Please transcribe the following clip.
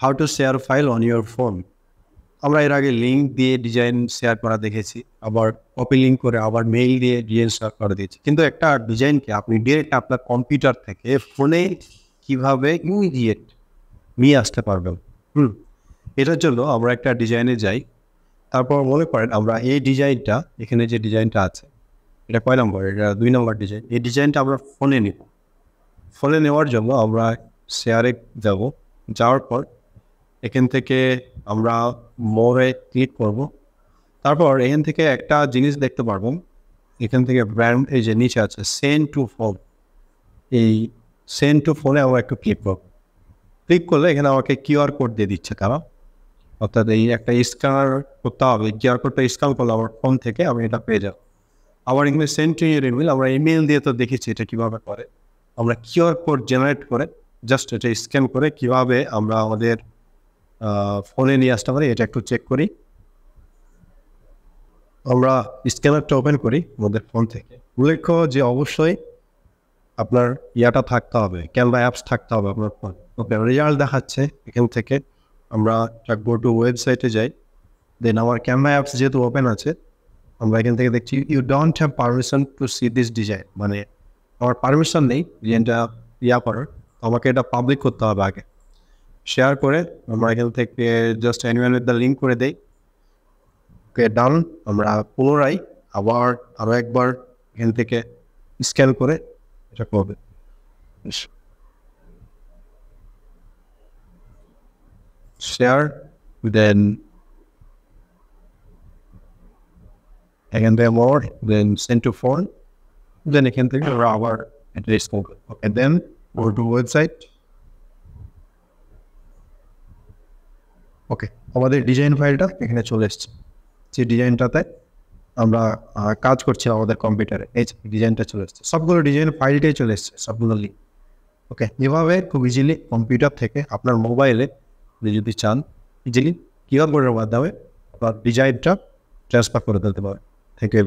How to share file on your phone. আমরা এর আগে লিঙ্ক দিয়ে ডিজাইন শেয়ার করা দেখেছি, আবার কপি লিঙ্ক করে আবার মেইল দিয়ে ডিজাইন শেয়ার করে দিয়েছি। কিন্তু একটা ডিজাইনকে আপনি ডিরেক্ট আপনার কম্পিউটার থেকে ফোনে কীভাবে ইমিডিয়েট নিয়ে আসতে পারবেন। এটার জন্য আমরা একটা ডিজাইনে যাই। তারপর মনে করেন আমরা এই ডিজাইনটা, এখানে যে ডিজাইনটা আছে এটা কয় নম্বর, এটা 2 নম্বর ডিজাইন। এই ডিজাইনটা আমরা ফোনে নিব। ফোনে নেওয়ার জন্য আমরা শেয়ারে যাব। যাওয়ার পর এখান থেকে আমরা মোরে ক্লিক করব। তারপর এখান থেকে একটা জিনিস দেখতে পারবো, এখান থেকে ব্র্যান্ড এই যে নিচে আছে সেন্ড টু ফোন, এই সেন্ড টু ফোনে আমরা একটু ক্লিক করব। ক্লিক করলে এখানে আমাকে কিউআর কোড দিয়ে দিচ্ছে তারা, অর্থাৎ এই একটা স্ক্যানার করতে হবে। কিউআর কোডটা স্ক্যান করলে আমার ফোন থেকে আমি এটা পেয়ে যাব। আবার এখানে সেন্ড টু ইউর ইমেল, আমরা ইমেল দিয়ে তো দেখেছি এটা কীভাবে করে। আমরা কিউআর কোড জেনারেট করে জাস্ট এটা স্ক্যান করে কীভাবে আমরা আমাদের ফোনে নিয়ে আসতে পারি এটা একটু চেক করি। আমরা স্ক্যানারটা ওপেন করি আমাদের ফোন থেকে। উল্লেখ্য যে অবশ্যই আপনার ইয়াটা থাকতে হবে, ক্যানভা অ্যাপস থাকতে হবে আপনার ফোন। ওকে, রেজাল্ট দেখাচ্ছে এখান থেকে। আমরা গো টু ওয়েবসাইটে যাই। দেন আমার ক্যানভা অ্যাপস যেহেতু ওপেন আছে, আমরা এখান থেকে দেখছি you don't have permission to see this design, মানে আমার পারমিশন নেই ডিজাইনটা করার। আমাকে এটা পাবলিক করতে হবে আগে। শেয়ার করে আমরা এখান থেকে just animal with the link করে দেই। ওকে, ডান। আমরা পুনরায় আবার আরও একবার এখান থেকে স্ক্যান করে এটা করবে। শেয়ার, দেন এখান থেকে মোর, দেন সেন্ড টু ফোন, দেন এখান থেকে আমরা আবার অ্যাড্রেস করবো। ওকে, দেন গো টু ওয়েবসাইট। ওকে, আমাদের ডিজাইন ফাইলটা এখানে চলে এসছে। যে ডিজাইনটাতে আমরা কাজ করছি আমাদের কম্পিউটারে, এই ডিজাইনটা চলে এসছে। সবগুলো ডিজাইন ফাইলটাই চলে এসছে, সবগুলো লিঙ্ক। ওকে, এভাবে খুব ইজিলি কম্পিউটার থেকে আপনার মোবাইলে যদি চান ইজিলি কিউআর কোডের মাধ্যমে আপনার ডিজাইনটা ট্রান্সফার করে দিতে পারবেন। Thank you.